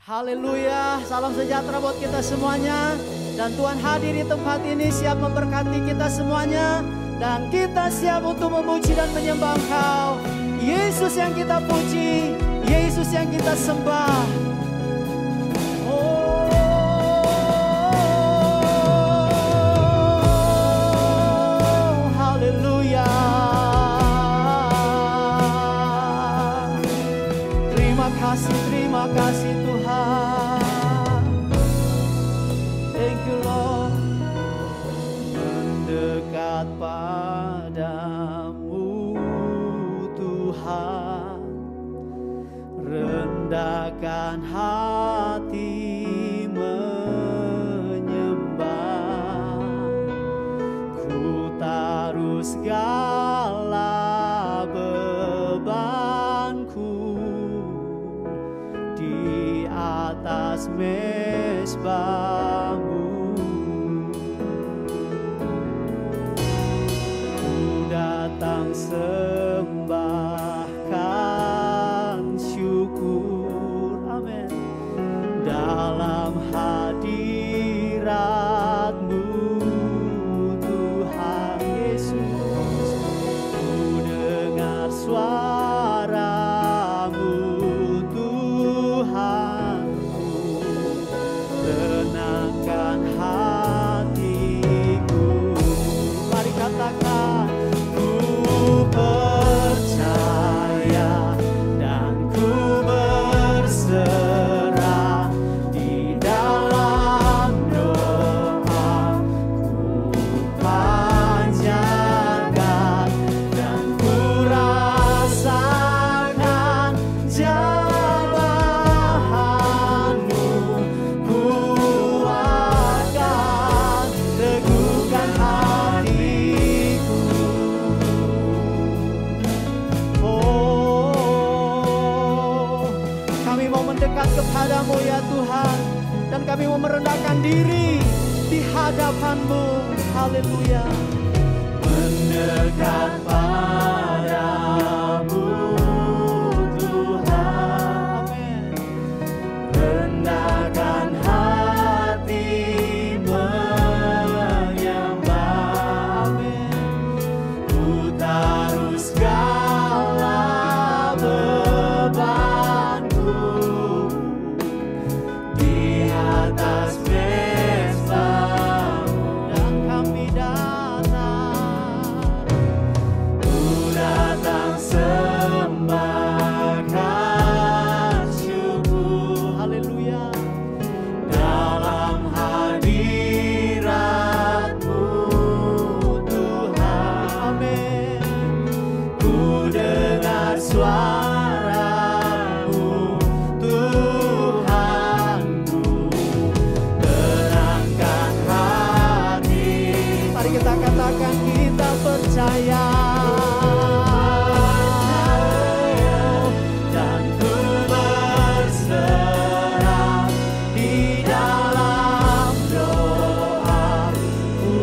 Haleluya, salam sejahtera buat kita semuanya. Dan Tuhan hadir di tempat ini siap memberkati kita semuanya. Dan kita siap untuk memuji dan menyembah Engkau. Yesus yang kita puji, Yesus yang kita sembah. Terima kasih Tuhan. Thank you Lord. Mendekat padamu Tuhan, rendahkan hati menyembah. Ku taruh segala bebanku di atas mezbahmu. Ku datang sembahkan syukur, amin, dalam hadirat-Mu Tuhan Yesus. Ku dengar suara-Mu Tuhanku, tenangkan hatiku. Mari katakan, ku percaya dan ku berserah di dalam doa. Ku panjatkan dan ku rasakan jamahanmu. Kuatkan, teguhkan hatiku. Oh, kami mau mendekat kepadamu ya Tuhan, dan kami mau merendahkan diri di hadapan-Mu. Haleluya. Mendekat padamu Tuhan, amin. Rendahkan hati menyembah, amin. Ku taruh segala bebanku di atas mezbah-Mu, dan kami datang, ku datang sembahkan syukur, haleluya, dalam hadirat-Mu Tuhan, amin. Ku dengar suara-Mu Tuhanku, tenangkan hati. Mari kita katakan, kita percaya dan ku berserah di dalam doa. Ku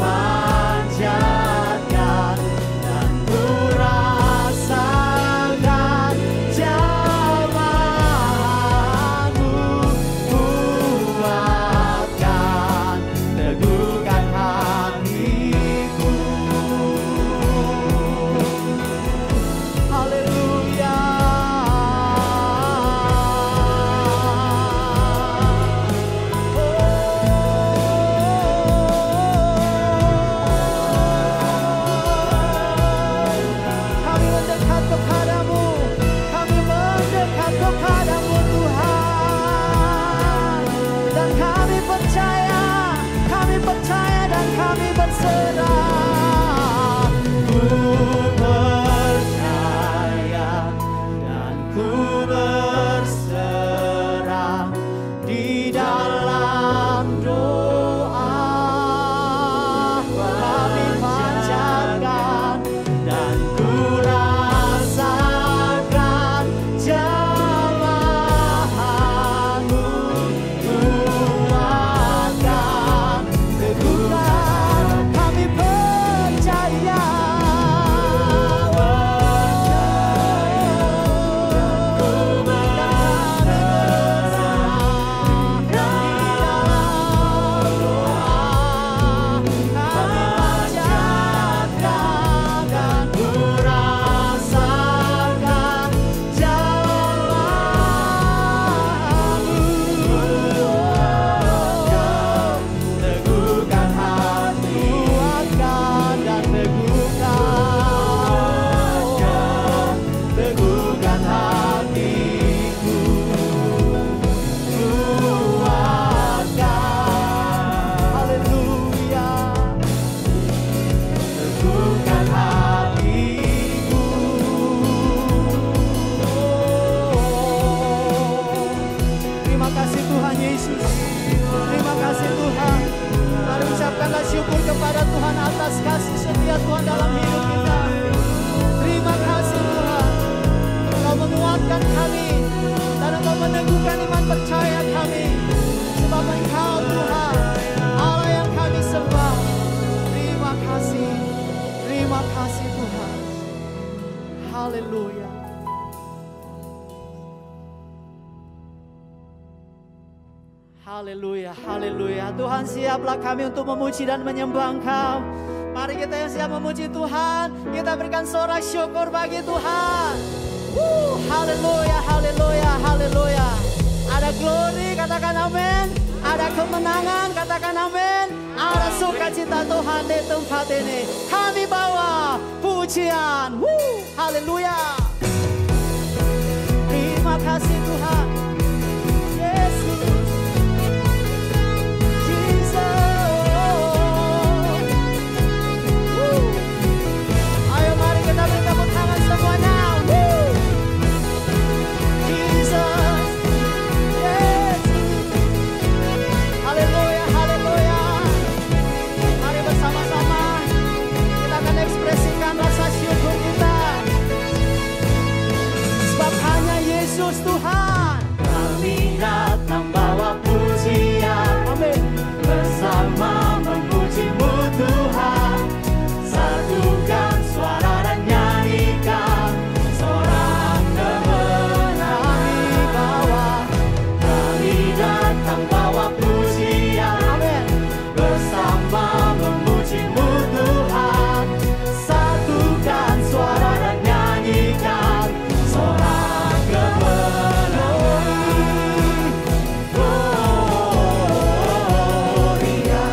panjatkan dan ku rasakan jamahanmu. Kuatkan, teguhkan hatiku. Haleluya. Kami mendekat kepadamu, kami mendekat kepadamu Tuhan, dan kami percaya dan kami berserah. Ku percaya dan ku berserah di dalam doa. Kami panjatkan dan ku rasakan jamahanmu. Kuatkan, teguhkan, kami percaya. Tuhan Yesus. Terima kasih Tuhan. Mari ucapkanlah syukur kepada Tuhan atas kasih setia Tuhan dalam hidup kita. Terima kasih Tuhan. Engkau menguatkan kami dan Engkau meneguhkan iman percaya kami. Sebab Engkau Tuhan, Allah yang kami sembah. Terima kasih. Terima kasih Tuhan. Haleluya. Haleluya, haleluya. Tuhan, siaplah kami untuk memuji dan menyembah Engkau. Mari kita yang siap memuji Tuhan, kita berikan sorak syukur bagi Tuhan. Haleluya, haleluya, haleluya. Ada glory, katakan amin. Ada kemenangan, katakan amin. Ada sukacita Tuhan di tempat ini. Kami bawa pujian. Haleluya. Terima kasih Tuhan. Tuhan, kami datang bawa pujian, amin, bersama memuji-Mu Tuhan, satukan suara dan nyanyikan sorak kemenangan. Kami datang bawa pujian, amin, bersama memuji-Mu Tuhan, satukan suara dan nyanyikan sorak. Gloria,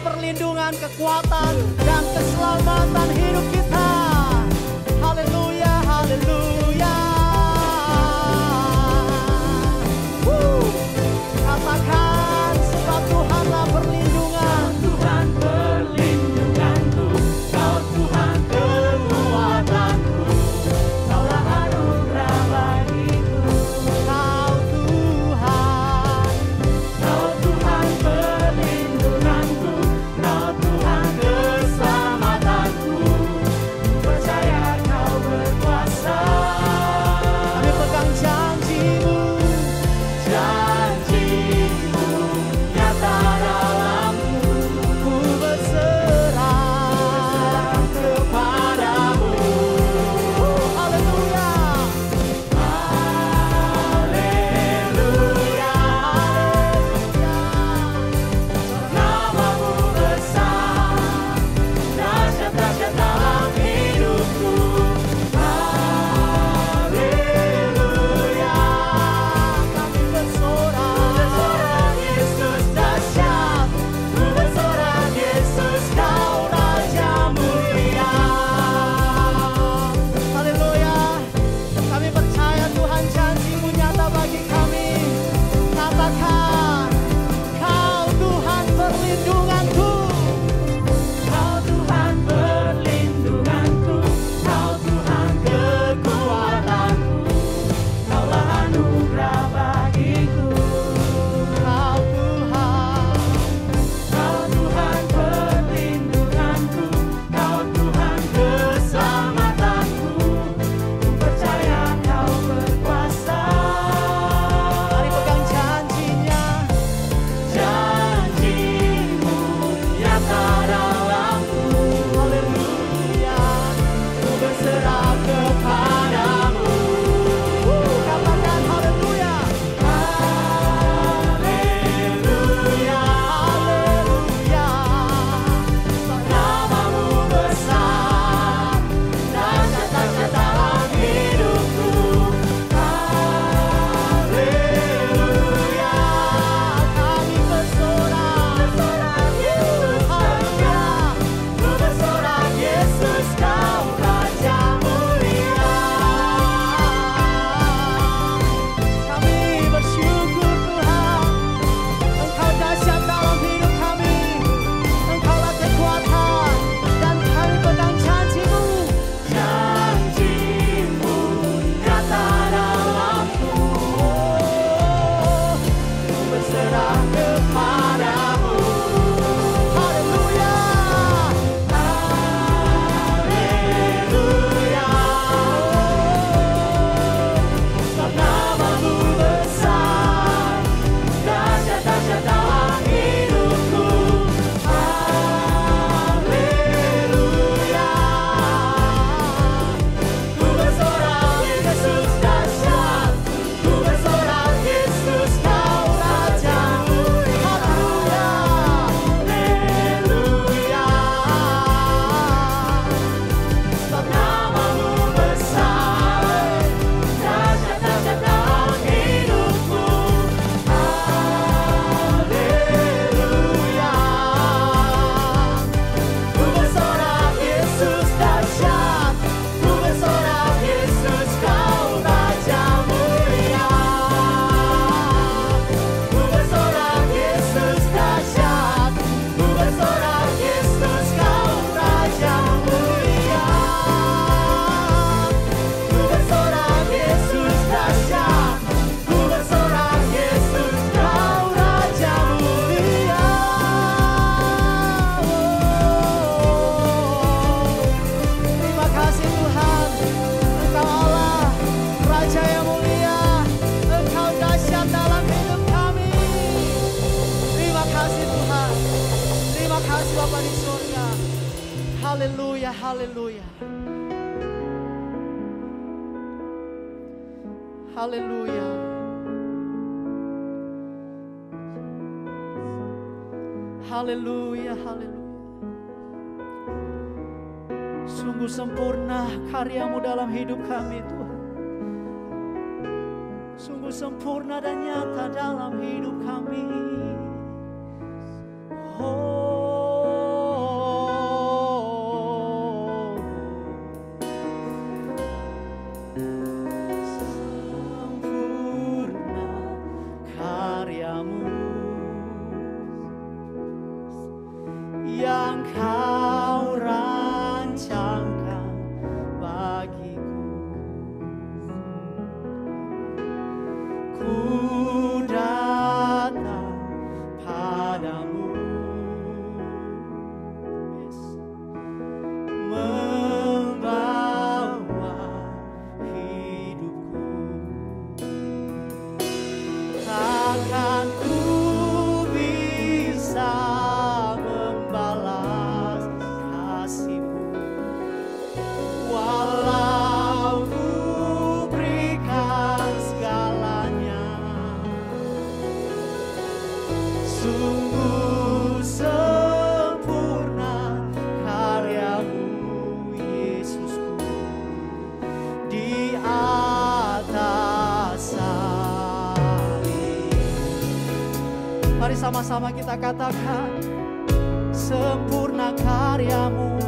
perlindungan, kekuatan, dan keselamatan hidup kita. Haleluya, haleluya. Katakan, sebab Tuhanlah perlindungan. Tuhan perlindunganku, Kau Tuhan kekuatanku, Kaulah anugerah bagiku. Kau Tuhan, Kau Tuhan perlindunganku, Kau Tuhan keselamatanku. Percaya Kau berkuasa. kami pegang janji-Mu. Janjimu nyata dalamku, Ku berserah kepadamu. Haleluya. Haleluya, namamu besar, dahsyat-dahsyat dalam hidupku. Haleluya, Kami bersorak, Yesus dahsyat, ku bersorak Yesus Kau Raja mulia. haleluya. Kami percaya Tuhan, janji-Mu nyata bagi kami. Katakan, Kau Tuhan perlindunganku. Kau Tuhan perlindunganku, Kau Tuhan kekuatanku, Kaulah anugerah bagiku. Kau Tuhan, Kau Tuhan perlindunganku, Kau Tuhan keselamatanku. Ku percaya Kau berkuasa. mari pegang janjinya. Janjimu nyata dalamku. Haleluya. Ku berserah kepadamu. Katakan haleluya. Haleluya, Haleluya. namamu besar, dahsyat-dahsyat dalam hidupku. Haleluya, Kami bersorak, Yesus dahsyat, ku bersorak Yesus Kau Raja mulia. kami bersyukur Tuhan. Engkau dahsyat dalam hidup kami. Engkaulah kekuatan, dan kami pegang janji-Mu. Janjimu nyata dalamku, ku berserah kepadamu. Haleluya. Haleluya, sebab namamu besar, dahsyat-dahsyat dalam hidupku. Haleluya, ku bersorak Yesus dahsyat, ku bersorak Yesus Kau Raja mulia. Haleluya, sebab namamu besar, dahsyat-dahsyat dalam hidupku. Haleluya, ku bersorak Yesus dahsyat, ku bersorak Yesus Kau Raja mulia. Ku bersorak Yesus dahsyat, ku bersorak Yesus Kau Raja mulia. Ku bersorak Yesus dahsyat, ku bersorak Yesus Kau Raja mulia. Terima kasih Tuhan. Engkau Allah, Raja yang mulia. Engkau dahsyat dalam hidup kami. Terima kasih Tuhan. Terima kasih Bapa di surga. Haleluya, haleluya. Haleluya. Haleluya, haleluya. Sungguh sempurna karya-Mu dalam hidup kami Tuhan. Sungguh sempurna dan nyata dalam hidup kami. Oh Sama-sama kita katakan, sempurna karya-Mu.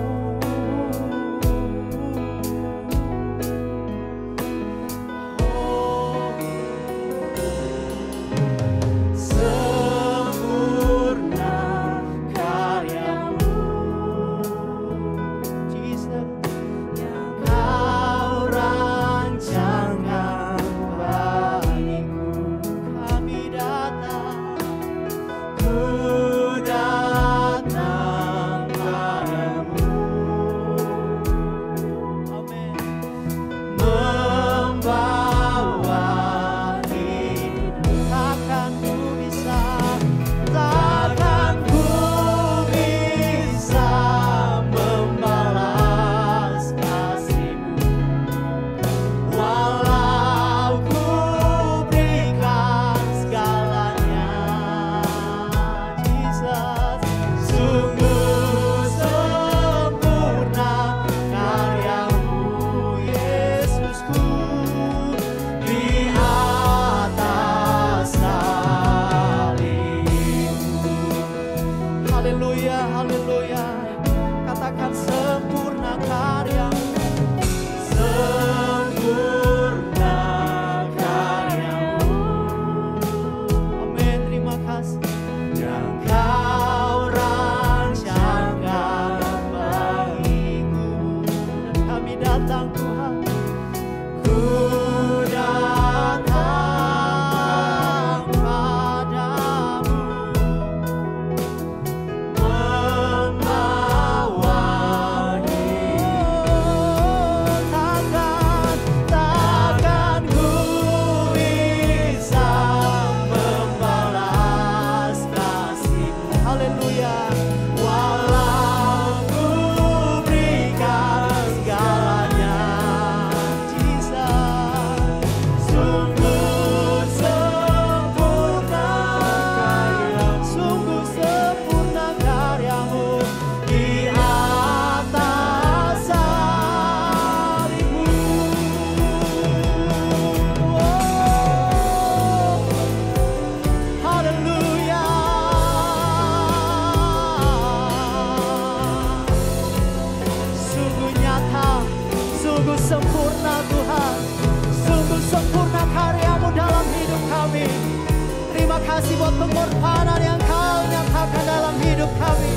kasih buat pengorbanan yang Kau nyatakan dalam hidup kami.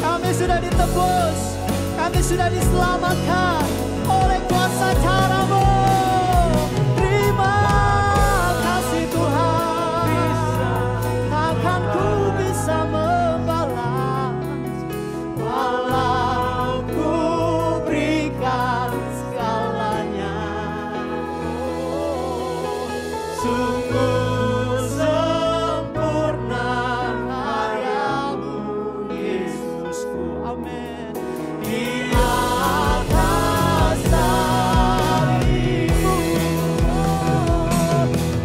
Kami sudah ditebus, kami sudah diselamatkan oleh kuasa cara-Mu. Terima kasih Tuhan, takkan ku bisa membalas walau ku berikan segalanya. Sungguh sempurna karya-Mu Yesusku, amin. Di atas salib-Mu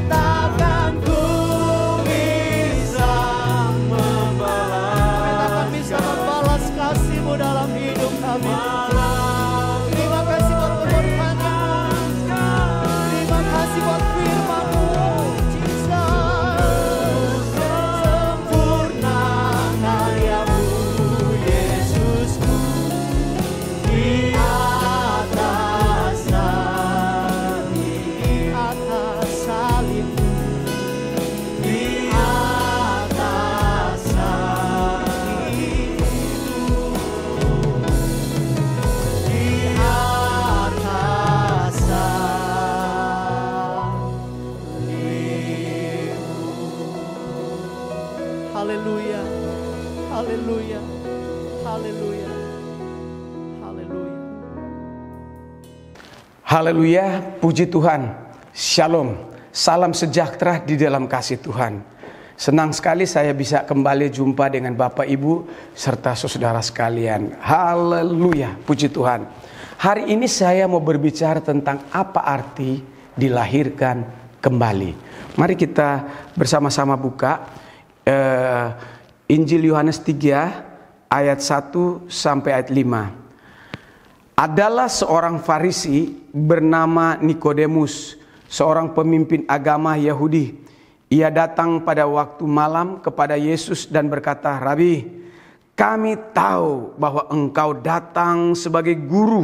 takkan ku bisa membalas, takkan bisa membalas kasih-Mu dalam hidup kami. Terima kasih buat pengorbanan-Mu, terima kasih buat firman-Mu. Sempurna karya-Mu Yesusku, di atas salib, di atas salib-Mu, di atas salib-Mu, di atas salib-Mu. Haleluya, haleluya, haleluya, haleluya. Haleluya, puji Tuhan. Shalom, salam sejahtera di dalam kasih Tuhan. Senang sekali saya bisa kembali jumpa dengan Bapak Ibu serta saudara sekalian. Haleluya, puji Tuhan. Hari ini saya mau berbicara tentang apa arti dilahirkan kembali. Mari kita bersama-sama buka Injil Yohanes 3 ayat 1 sampai ayat 5. Adalah seorang Farisi bernama Nikodemus, seorang pemimpin agama Yahudi. Ia datang pada waktu malam kepada Yesus dan berkata, "Rabi, kami tahu bahwa engkau datang sebagai guru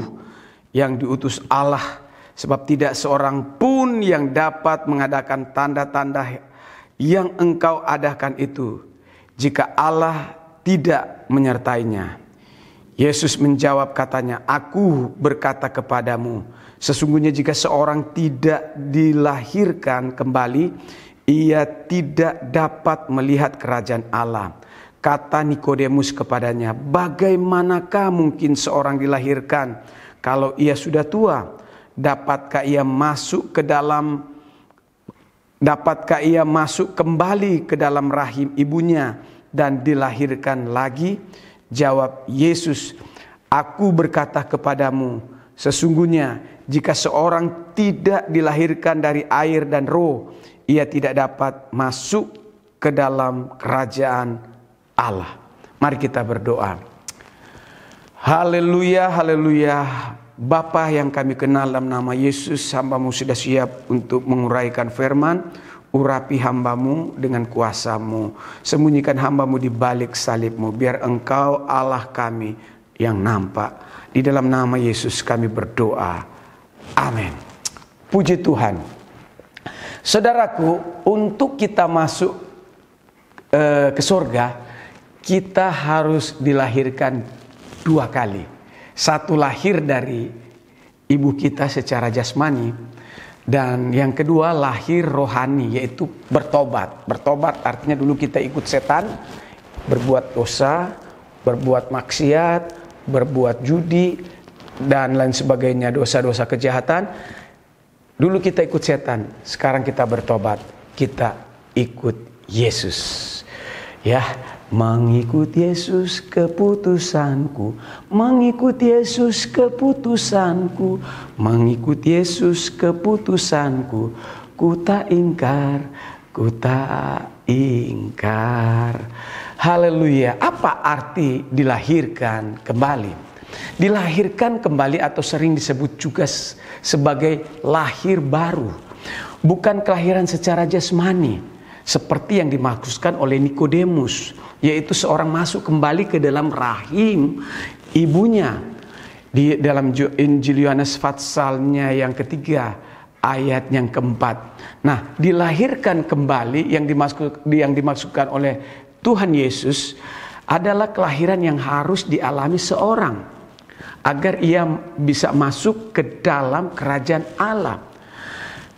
yang diutus Allah, sebab tidak seorang pun yang dapat mengadakan tanda-tanda yang engkau adakan itu, jika Allah tidak menyertainya." Yesus menjawab katanya, "Aku berkata kepadamu, sesungguhnya jika seorang tidak dilahirkan kembali, ia tidak dapat melihat kerajaan Allah." Kata Nikodemus kepadanya, "Bagaimanakah mungkin seorang dilahirkan kalau ia sudah tua? Dapatkah ia masuk kembali ke dalam rahim ibunya dan dilahirkan lagi?" Jawab Yesus, "Aku berkata kepadamu, sesungguhnya jika seorang tidak dilahirkan dari air dan roh, ia tidak dapat masuk ke dalam kerajaan Allah." Mari kita berdoa. Haleluya, haleluya. Bapa yang kami kenal dalam nama Yesus, hamba-Mu sudah siap untuk menguraikan firman. Urapi hamba-Mu dengan kuasa-Mu. Sembunyikan hamba-Mu di balik salib-Mu, biar Engkau Allah kami yang nampak. Di dalam nama Yesus kami berdoa. Amin. Puji Tuhan. Saudaraku, untuk kita masuk ke surga, kita harus dilahirkan 2 kali. Satu lahir dari ibu kita secara jasmani, dan yang kedua lahir rohani, yaitu bertobat. Bertobat artinya dulu kita ikut setan, berbuat dosa, berbuat maksiat, berbuat judi, dan lain sebagainya, dosa-dosa kejahatan. Dulu kita ikut setan, sekarang kita bertobat, kita ikut Yesus. Ya, mengikut Yesus keputusanku, mengikut Yesus keputusanku, mengikut Yesus keputusanku, ku tak ingkar, ku tak ingkar. Haleluya. Apa arti dilahirkan kembali? Dilahirkan kembali atau sering disebut juga sebagai lahir baru. Bukan kelahiran secara jasmani seperti yang dimaksudkan oleh Nikodemus, yaitu seorang masuk kembali ke dalam rahim ibunya. Di dalam Injil Yohanes pasalnya yang ketiga ayat yang keempat. Nah, dilahirkan kembali yang dimaksudkan oleh Tuhan Yesus adalah kelahiran yang harus dialami seorang agar ia bisa masuk ke dalam kerajaan Allah.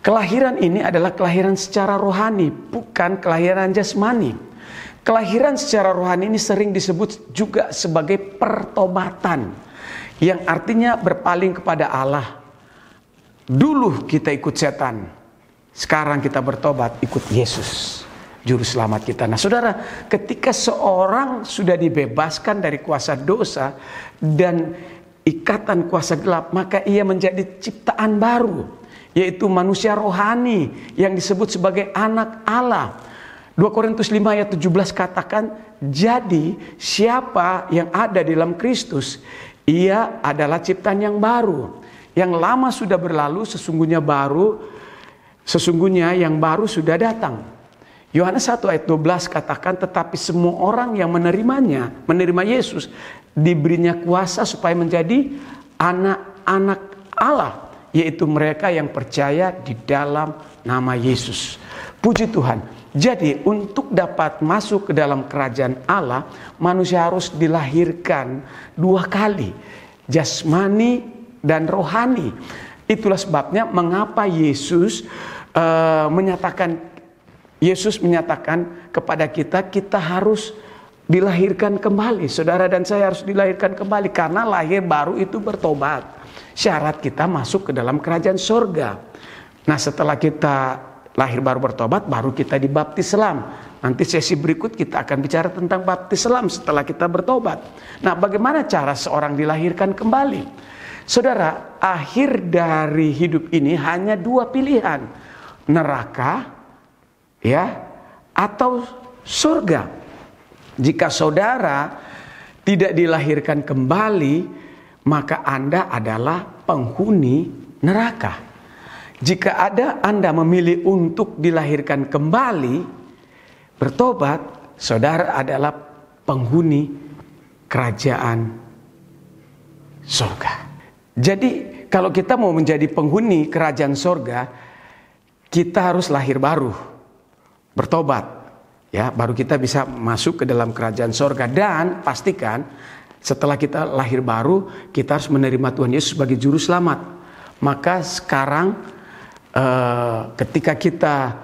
Kelahiran ini adalah kelahiran secara rohani, bukan kelahiran jasmani. Kelahiran secara rohani ini sering disebut juga sebagai pertobatan, yang artinya berpaling kepada Allah. Dulu kita ikut setan, sekarang kita bertobat ikut Yesus, Juru Selamat kita. Nah saudara, ketika seorang sudah dibebaskan dari kuasa dosa dan ikatan kuasa gelap, maka ia menjadi ciptaan baru, yaitu manusia rohani yang disebut sebagai anak Allah. 2 Korintus 5 ayat 17 katakan, "Jadi siapa yang ada di dalam Kristus, ia adalah ciptaan yang baru. Yang lama sudah berlalu, sesungguhnya yang baru sudah datang." Yohanes 1 ayat 12 katakan, "Tetapi semua orang yang menerima Yesus, diberinya kuasa supaya menjadi anak-anak Allah, yaitu mereka yang percaya di dalam nama Yesus." Puji Tuhan. Jadi untuk dapat masuk ke dalam kerajaan Allah, manusia harus dilahirkan 2 kali, jasmani dan rohani. Itulah sebabnya mengapa Yesus menyatakan kepada kita harus dilahirkan kembali. Saudara dan saya harus dilahirkan kembali karena lahir baru itu bertobat. Syarat kita masuk ke dalam kerajaan surga. Nah, setelah kita lahir baru bertobat, baru kita dibaptis selam. Nanti sesi berikut kita akan bicara tentang baptis selam setelah kita bertobat. Nah, bagaimana cara seorang dilahirkan kembali? Saudara, akhir dari hidup ini hanya 2 pilihan. Neraka atau surga. Jika saudara tidak dilahirkan kembali, maka Anda adalah penghuni neraka. jika ada Anda memilih untuk dilahirkan kembali, bertobat, saudara adalah penghuni kerajaan surga. Jadi kalau kita mau menjadi penghuni kerajaan surga, kita harus lahir baru, bertobat, ya, baru kita bisa masuk ke dalam kerajaan surga. Dan pastikan setelah kita lahir baru, kita harus menerima Tuhan Yesus sebagai juru selamat. Maka sekarang ketika kita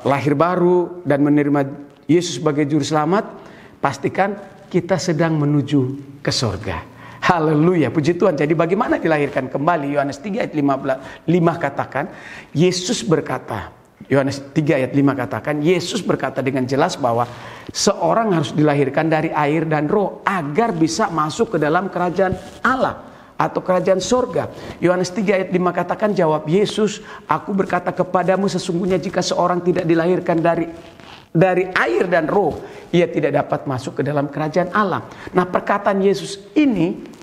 lahir baru dan menerima Yesus sebagai juru selamat, pastikan kita sedang menuju ke surga. Haleluya, puji Tuhan. Jadi bagaimana dilahirkan kembali? Yohanes 3 ayat 5 katakan, Yesus berkata, Yohanes 3 ayat 5 katakan, Yesus berkata dengan jelas bahwa seorang harus dilahirkan dari air dan roh agar bisa masuk ke dalam kerajaan Allah atau kerajaan surga. Yohanes 3 ayat 5 katakan, jawab Yesus, aku berkata kepadamu sesungguhnya jika seorang tidak dilahirkan dari air dan roh, ia tidak dapat masuk ke dalam kerajaan Allah. Nah, perkataan Yesus ini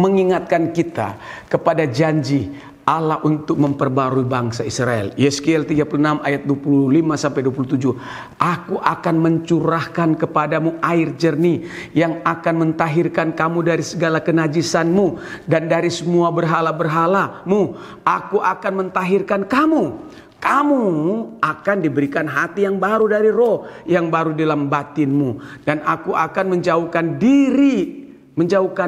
mengingatkan kita kepada janji Allah untuk memperbarui bangsa Israel. Yeskiel 36 ayat 25 sampai 27. Aku akan mencurahkan kepadamu air jernih yang akan mentahirkan kamu dari segala kenajisanmu dan dari semua berhala-berhalamu. Aku akan mentahirkan kamu. Kamu akan diberikan hati yang baru dari roh yang baru dalam batinmu. Dan aku akan menjauhkan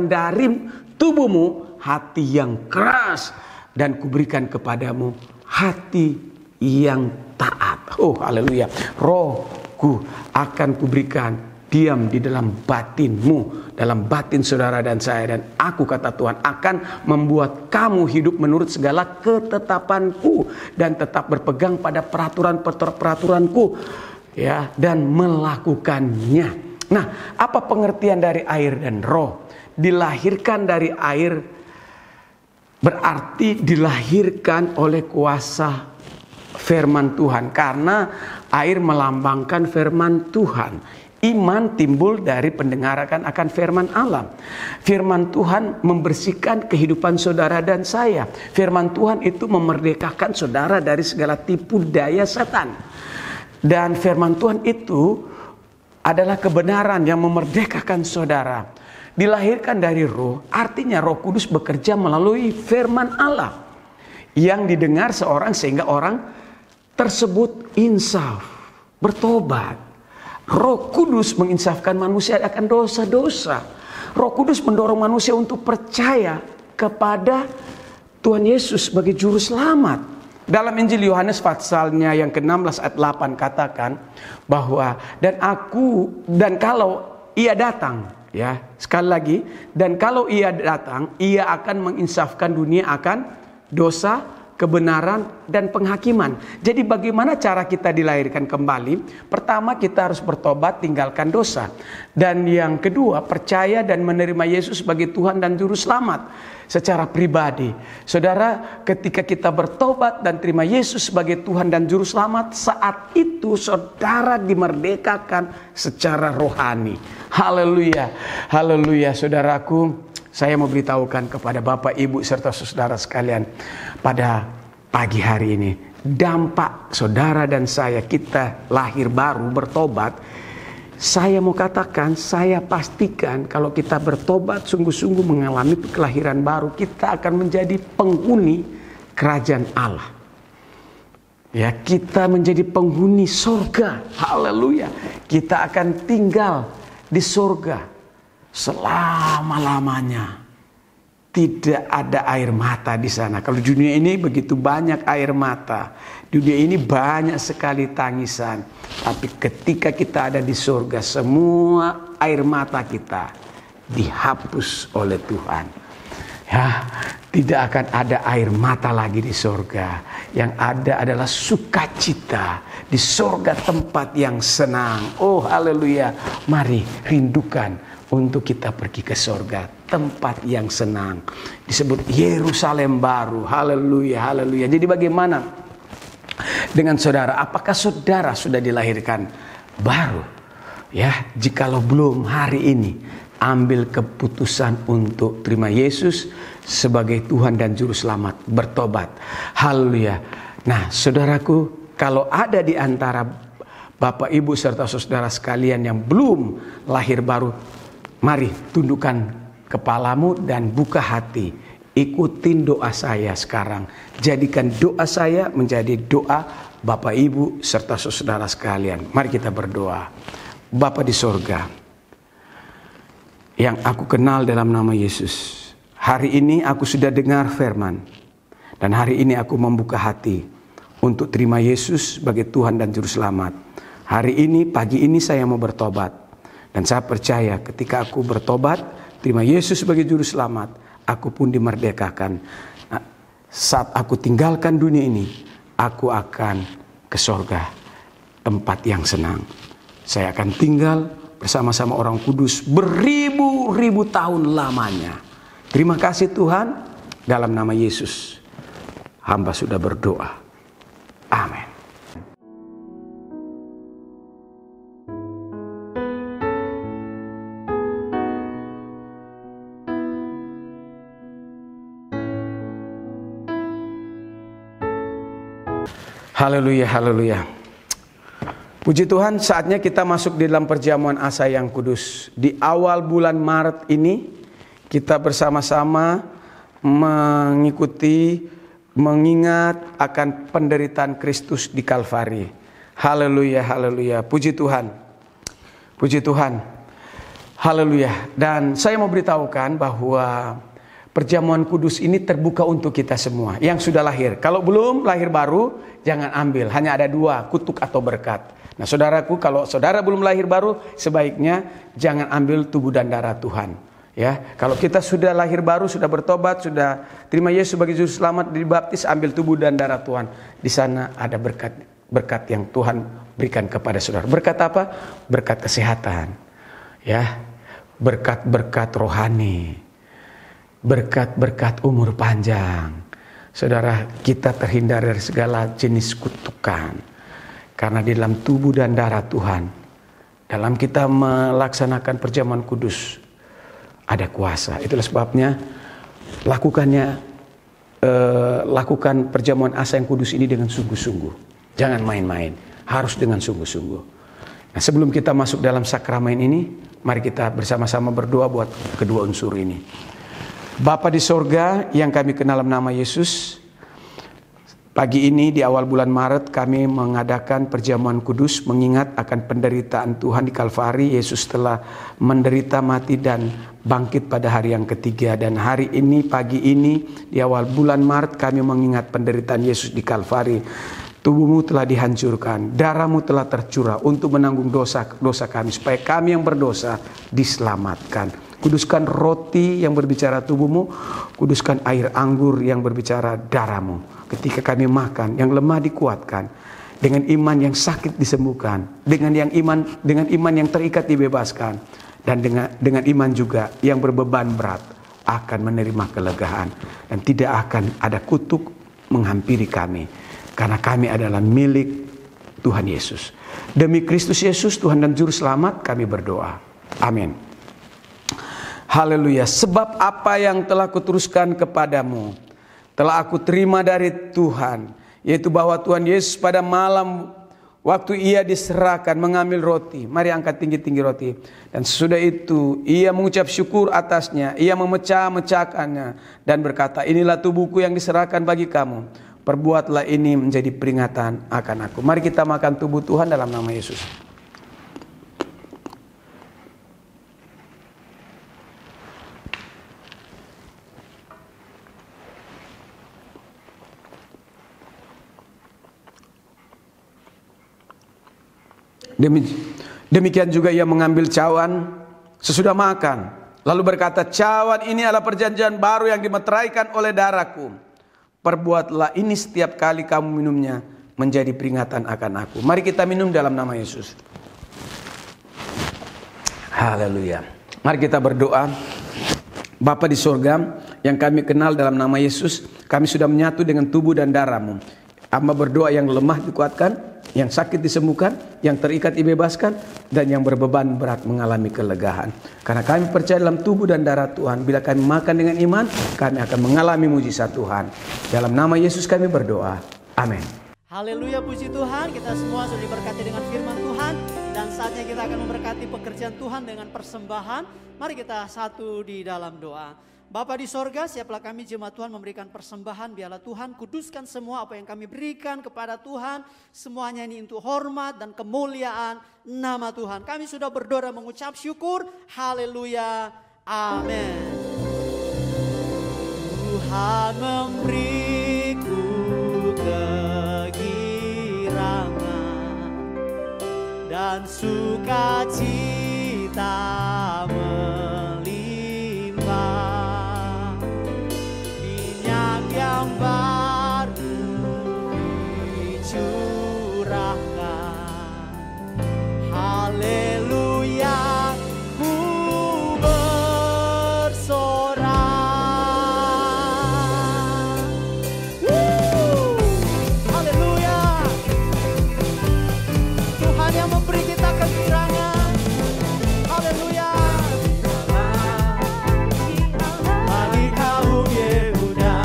dari tubuhmu hati yang keras. Dan kuberikan kepadamu hati yang taat. Oh haleluya. Rohku akan kuberikan diam di dalam batinmu, dalam batin saudara dan saya. Dan aku, kata Tuhan, akan membuat kamu hidup menurut segala ketetapanku dan tetap berpegang pada peraturan-peraturanku, ya, dan melakukannya. Nah, apa pengertian dari air dan roh? Dilahirkan dari air berarti dilahirkan oleh kuasa firman Tuhan, karena air melambangkan firman Tuhan. Iman timbul dari pendengaran akan firman Allah. Firman Tuhan membersihkan kehidupan saudara dan saya. Firman Tuhan itu memerdekakan saudara dari segala tipu daya setan. Dan firman Tuhan itu adalah kebenaran yang memerdekakan saudara. Dilahirkan dari roh, artinya Roh Kudus bekerja melalui firman Allah yang didengar seorang sehingga orang tersebut insaf, bertobat. Roh Kudus menginsafkan manusia akan dosa-dosa. Roh Kudus mendorong manusia untuk percaya kepada Tuhan Yesus sebagai juru selamat. Dalam Injil Yohanes pasalnya yang ke-16 ayat 8 katakan bahwa dan kalau ia datang, ya, sekali lagi, dan kalau ia datang, ia akan menginsafkan dunia akan dosa, kebenaran, dan penghakiman. Jadi bagaimana cara kita dilahirkan kembali? Pertama, kita harus bertobat, tinggalkan dosa. Dan yang kedua, percaya dan menerima Yesus sebagai Tuhan dan Juru Selamat secara pribadi. Saudara, ketika kita bertobat dan terima Yesus sebagai Tuhan dan Juru Selamat, saat itu saudara dimerdekakan secara rohani. Haleluya, haleluya. Saudaraku, saya mau beritahukan kepada Bapak, Ibu, serta saudara sekalian pada pagi hari ini, dampak saudara dan saya, kita lahir baru, bertobat. Saya mau katakan, saya pastikan kalau kita bertobat sungguh-sungguh mengalami kelahiran baru, kita akan menjadi penghuni kerajaan Allah. Ya, kita menjadi penghuni surga. Haleluya. Kita akan tinggal di surga selama-lamanya. Tidak ada air mata di sana. Kalau dunia ini begitu banyak air mata, dunia ini banyak sekali tangisan. Tapi ketika kita ada di surga, semua air mata kita dihapus oleh Tuhan. Ya, tidak akan ada air mata lagi di surga. Yang ada adalah sukacita di surga, tempat yang senang. Oh haleluya. Mari rindukan untuk kita pergi ke surga, tempat yang senang. Disebut Yerusalem baru. Haleluya, haleluya. Jadi bagaimana dengan saudara? Apakah saudara sudah dilahirkan baru? Ya, jikalau belum hari ini, ambil keputusan untuk terima Yesus sebagai Tuhan dan Juru Selamat, bertobat. Haleluya. Nah, saudaraku, kalau ada di antara Bapak, Ibu, serta saudara sekalian yang belum lahir baru, mari tundukkan kepalamu dan buka hati. Ikutin doa saya sekarang. Jadikan doa saya menjadi doa Bapak, Ibu, serta saudara sekalian. Mari kita berdoa. Bapa di sorga, yang aku kenal dalam nama Yesus, hari ini aku sudah dengar firman, dan hari ini aku membuka hati untuk terima Yesus sebagai Tuhan dan Juru Selamat. Hari ini, pagi ini saya mau bertobat, dan saya percaya ketika aku bertobat, terima Yesus sebagai Juru Selamat, aku pun dimerdekakan. Nah, saat aku tinggalkan dunia ini, aku akan ke sorga, tempat yang senang. Saya akan tinggal bersama-sama orang kudus beribu-ribu tahun lamanya. Terima kasih Tuhan, dalam nama Yesus hamba sudah berdoa. Amin. Haleluya, haleluya. Puji Tuhan, saatnya kita masuk di dalam perjamuan asa yang kudus. Di awal bulan Maret ini, kita bersama-sama mengikuti, mengingat akan penderitaan Kristus di Kalvari. Haleluya, haleluya. Puji Tuhan. Puji Tuhan. Haleluya. Dan saya mau beritahukan bahwa perjamuan kudus ini terbuka untuk kita semua yang sudah lahir. Kalau belum lahir baru, jangan ambil. Hanya ada dua, kutuk atau berkat. Nah, saudaraku, kalau saudara belum lahir baru, sebaiknya jangan ambil tubuh dan darah Tuhan. Ya, kalau kita sudah lahir baru, sudah bertobat, sudah terima Yesus sebagai Juru Selamat, dibaptis, ambil tubuh dan darah Tuhan. Di sana ada berkat yang Tuhan berikan kepada saudara. Berkat apa? Berkat kesehatan. Ya, berkat-berkat rohani. Berkat-berkat umur panjang. Saudara, kita terhindar dari segala jenis kutukan. Karena di dalam tubuh dan darah Tuhan, dalam kita melaksanakan perjamuan kudus, ada kuasa. Itulah sebabnya lakukan perjamuan asa yang kudus ini dengan sungguh-sungguh. Jangan main-main, harus dengan sungguh-sungguh. Nah, sebelum kita masuk dalam sakramen ini, mari kita bersama-sama berdoa buat kedua unsur ini. Bapa di sorga yang kami kenal dalam nama Yesus, pagi ini di awal bulan Maret kami mengadakan perjamuan kudus mengingat akan penderitaan Tuhan di Kalvari. Yesus telah menderita, mati dan bangkit pada hari yang ketiga. Dan hari ini, pagi ini di awal bulan Maret kami mengingat penderitaan Yesus di Kalvari. Tubuhmu telah dihancurkan, darahmu telah tercurah untuk menanggung dosa kami, supaya kami yang berdosa diselamatkan. Kuduskan roti yang berbicara tubuhmu, kuduskan air anggur yang berbicara darahmu. Ketika kami makan, yang lemah dikuatkan, dengan iman yang sakit disembuhkan, dengan iman yang terikat dibebaskan, dan dengan iman juga yang berbeban berat akan menerima kelegaan, dan tidak akan ada kutuk menghampiri kami, karena kami adalah milik Tuhan Yesus. Demi Kristus Yesus, Tuhan dan Juru Selamat, kami berdoa. Amin. Haleluya. Sebab apa yang telah kuteruskan kepadamu telah aku terima dari Tuhan, yaitu bahwa Tuhan Yesus pada malam waktu ia diserahkan mengambil roti. Mari angkat tinggi-tinggi roti. Dan sesudah itu ia mengucap syukur atasnya, ia memecah-mecahkannya dan berkata, inilah tubuhku yang diserahkan bagi kamu. Perbuatlah ini menjadi peringatan akan aku. Mari kita makan tubuh Tuhan dalam nama Yesus. Demikian juga ia mengambil cawan sesudah makan, lalu berkata, cawan ini adalah perjanjian baru yang dimeteraikan oleh darahku. Perbuatlah ini setiap kali kamu minumnya menjadi peringatan akan aku. Mari kita minum dalam nama Yesus. Haleluya. Mari kita berdoa. Bapa di sorga yang kami kenal dalam nama Yesus, kami sudah menyatu dengan tubuh dan darahmu. Hamba berdoa yang lemah dikuatkan, Yang sakit disembuhkan, yang terikat dibebaskan, dan yang berbeban berat mengalami kelegaan. Karena kami percaya dalam tubuh dan darah Tuhan. Bila kami makan dengan iman, kami akan mengalami mujizat Tuhan. Dalam nama Yesus kami berdoa. Amin. Haleluya, puji Tuhan. Kita semua sudah diberkati dengan firman Tuhan. Dan saatnya kita akan memberkati pekerjaan Tuhan dengan persembahan. Mari kita satu di dalam doa. Bapa di sorga, siaplah kami jemaat Tuhan memberikan persembahan. Biarlah Tuhan kuduskan semua apa yang kami berikan kepada Tuhan. Semuanya ini untuk hormat dan kemuliaan nama Tuhan. Kami sudah berdoa mengucap syukur. Haleluya. Amin. Tuhan memberiku kegirangan dan sukacita melimpah, minyak yang baru dicurahkan. Haleluya, ku bersorak. Haleluya, Tuhan yang memberi kita kegirangan. Haleluya. Bagi kaum Yehuda,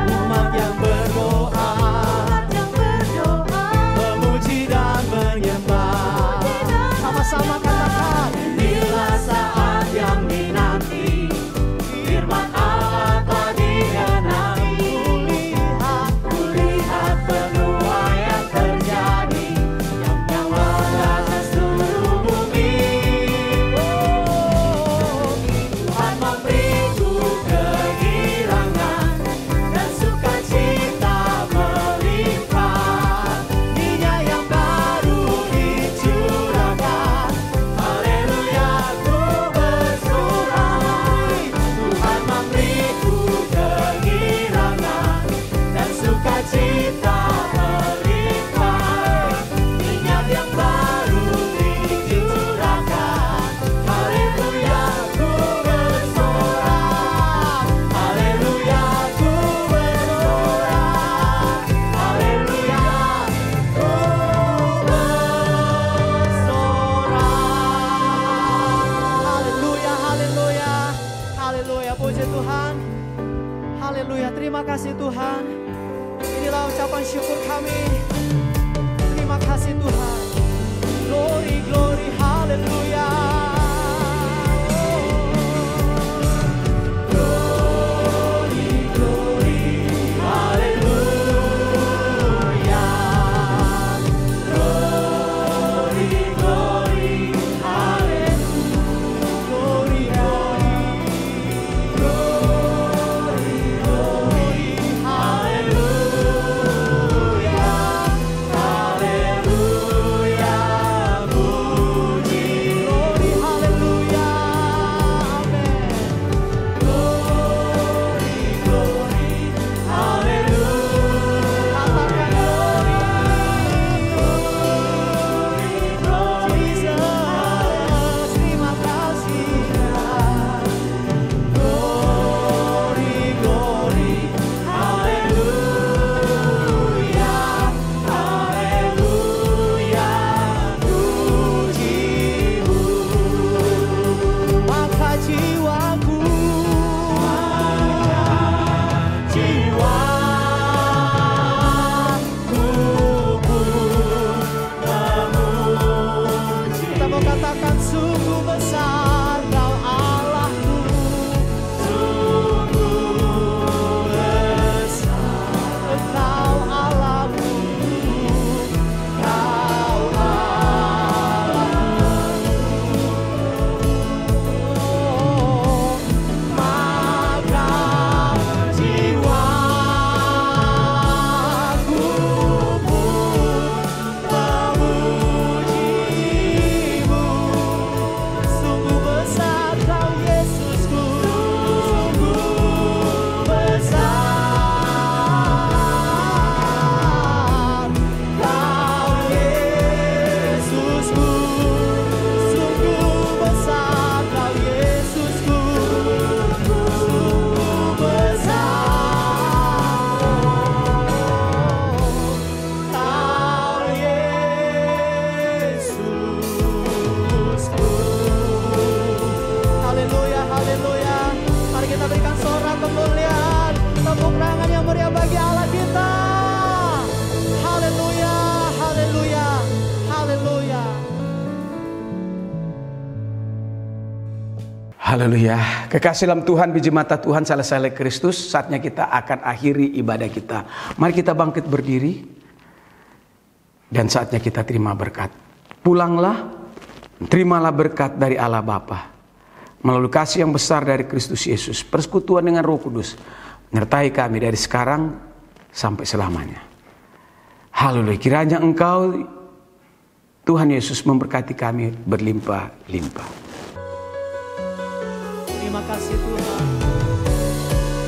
umat yang berdoa, memuji dan menyembah. Sama-sama katakan, inilah saat yang dinanti, firman Allah telah digenapi. Kulihat benua yang terjadi, yang melanda seluruh bumi. Tuhan memberiku kegirangan dan sukacita melimpah, minyak yang baru dicurahkan. Haleluya, ku bersorak. Tuhan memberiku kegirangan dan sukacita melimpah, minyak yang baru dicurahkan. Haleluya, ku bersorak. Haleluya, ku bersorak. Haleluya, ku bersorak. Haleluya, haleluya. Haleluya, puji Tuhan. Haleluya, terima kasih Tuhan. Inilah ucapan syukur kami. Terima kasih Tuhan. Glory, glory, haleluya. Glory, glory, haleluya. Glory, glory, haleluya. Glory, glory, glory, glory, haleluya. Haleluya, kemuliaan. Tepuk tangan yang meriah bagi Allah kita. Haleluya, haleluya, haleluya. Haleluya. Kekasih dalam Tuhan, biji mata Tuhan selesai oleh Kristus. Saatnya kita akan akhiri ibadah kita. Mari kita bangkit berdiri. Dan saatnya kita terima berkat. Pulanglah, terimalah berkat dari Allah Bapa. Melalui kasih yang besar dari Kristus Yesus. Persekutuan dengan Roh Kudus. Menyertai kami dari sekarang sampai selamanya. Haleluya. Kiranya Engkau, Tuhan Yesus, memberkati kami berlimpah-limpah. Terima kasih Tuhan.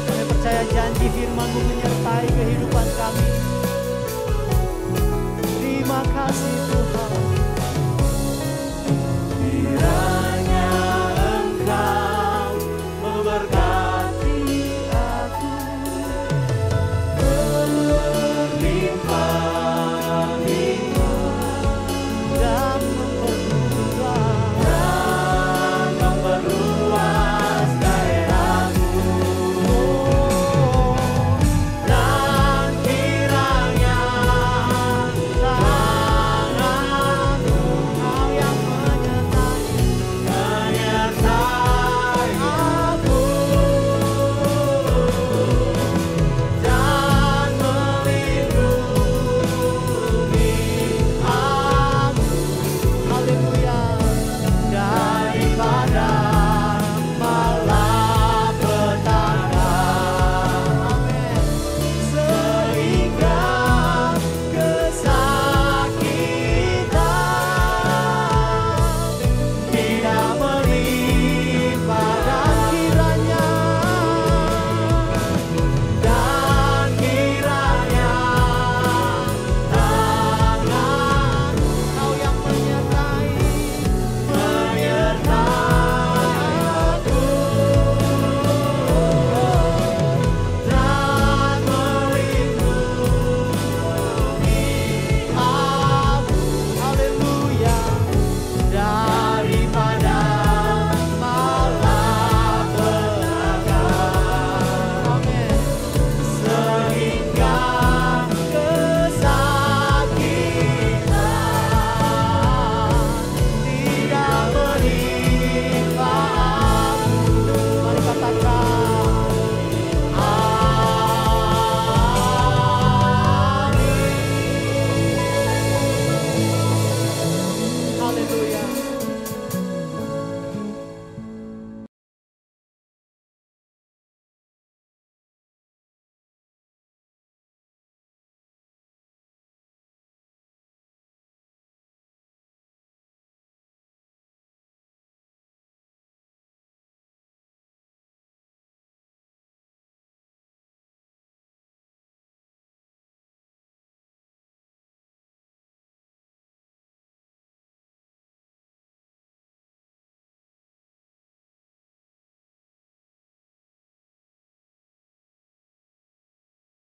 Kami percaya janji firman-Mu menyertai kehidupan kami. Terima kasih Tuhan.